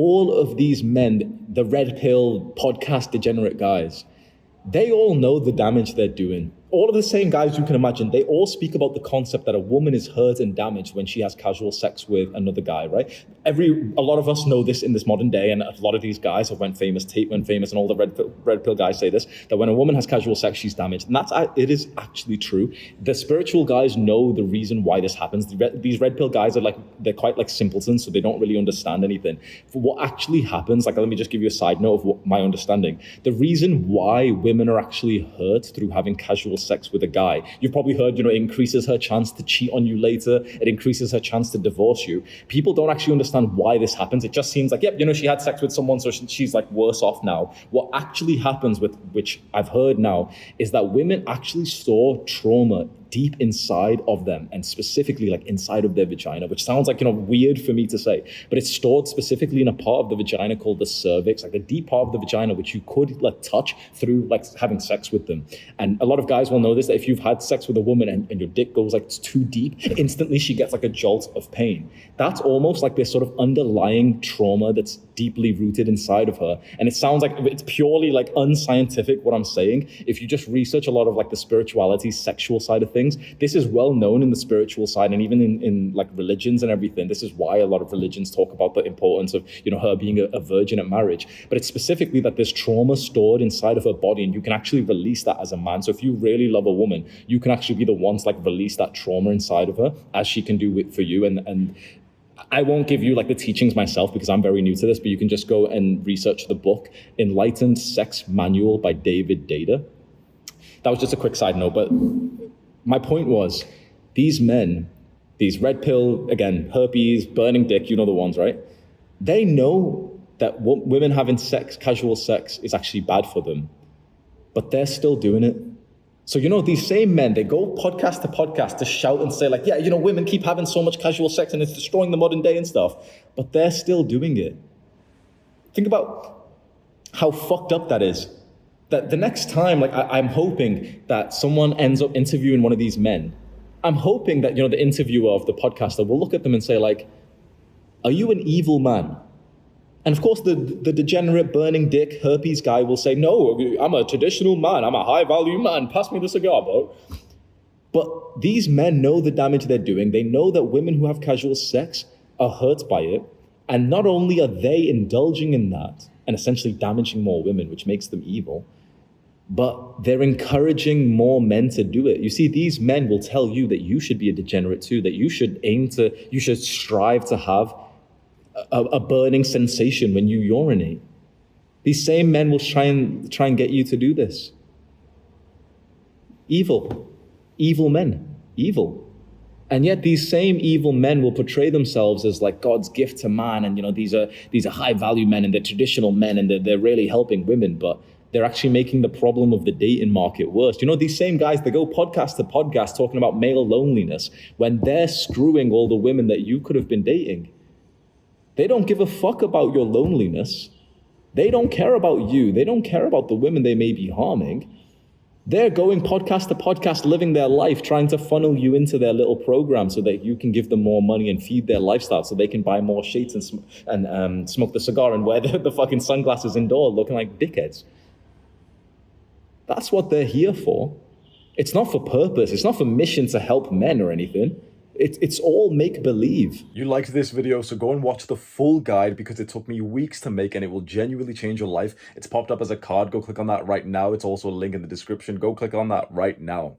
all of these men, the red pill podcast degenerate guys, they all know the damage they're doing. All of the same guys you can imagine, they all speak about the concept that a woman is hurt and damaged when she has casual sex with another guy, right? A lot of us know this in this modern day, and a lot of these guys have went famous, and all the red pill guys say this, that when a woman has casual sex, she's damaged. And it is actually true. The spiritual guys know the reason why this happens. These red pill guys they're quite like simpletons, so they don't really understand anything. For what actually happens, like, let me just give you a side note of my understanding. The reason why women are actually hurt through having casual sex with a guy, you've probably heard, it increases her chance to cheat on you later. It increases her chance to divorce you. People don't actually understand why this happens. It just seems like, yep, she had sex with someone, so she's like worse off now. What actually happens, which I've heard now, is that women actually store trauma deep inside of them, and specifically like inside of their vagina, which sounds like, weird for me to say, but it's stored specifically in a part of the vagina called the cervix, like the deep part of the vagina, which you could like touch through like having sex with them. And a lot of guys will know this, that if you've had sex with a woman and your dick goes like too deep, instantly she gets like a jolt of pain. That's almost like this sort of underlying trauma that's deeply rooted inside of her. And it sounds like it's purely like unscientific what I'm saying. If you just research a lot of like the spirituality, sexual side of things, this is well known in the spiritual side, and even in like religions and everything. This is why a lot of religions talk about the importance of, her being a virgin at marriage. But it's specifically that there's trauma stored inside of her body, and you can actually release that as a man. So if you really love a woman, you can actually be the ones like release that trauma inside of her, as she can do it for you. And I won't give you like the teachings myself because I'm very new to this, but you can just go and research the book Enlightened Sex Manual by David Data. That was just a quick side note, but my point was, these men, these red pill, again, herpes, burning dick, the ones, right? They know that women having sex, casual sex, is actually bad for them, but they're still doing it. So, these same men, they go podcast to podcast to shout and say like, yeah, women keep having so much casual sex and it's destroying the modern day and stuff, but they're still doing it. Think about how fucked up that is. That the next time, like, I'm hoping that someone ends up interviewing one of these men. I'm hoping that, the interviewer of the podcaster will look at them and say like, are you an evil man? And of course, the degenerate burning dick herpes guy will say, no, I'm a traditional man. I'm a high value man. Pass me the cigar, bro. But these men know the damage they're doing. They know that women who have casual sex are hurt by it. And not only are they indulging in that and essentially damaging more women, which makes them evil, but they're encouraging more men to do it. You see, these men will tell you that you should be a degenerate too, that you should strive to have a burning sensation when you urinate. These same men will try and get you to do this. Evil men, evil. And yet these same evil men will portray themselves as like God's gift to man, and these are high value men, and they're traditional men, and they're really helping women, but they're actually making the problem of the dating market worse. These same guys, they go podcast to podcast talking about male loneliness when they're screwing all the women that you could have been dating. They don't give a fuck about your loneliness. They don't care about you. They don't care about the women they may be harming. They're going podcast to podcast, living their life, trying to funnel you into their little program so that you can give them more money and feed their lifestyle so they can buy more shades and smoke the cigar and wear the fucking sunglasses indoor looking like dickheads. That's what they're here for. It's not for purpose. It's not for mission to help men or anything. It's all make-believe. You liked this video, so go and watch the full guide because it took me weeks to make and it will genuinely change your life. It's popped up as a card. Go click on that right now. It's also a link in the description. Go click on that right now.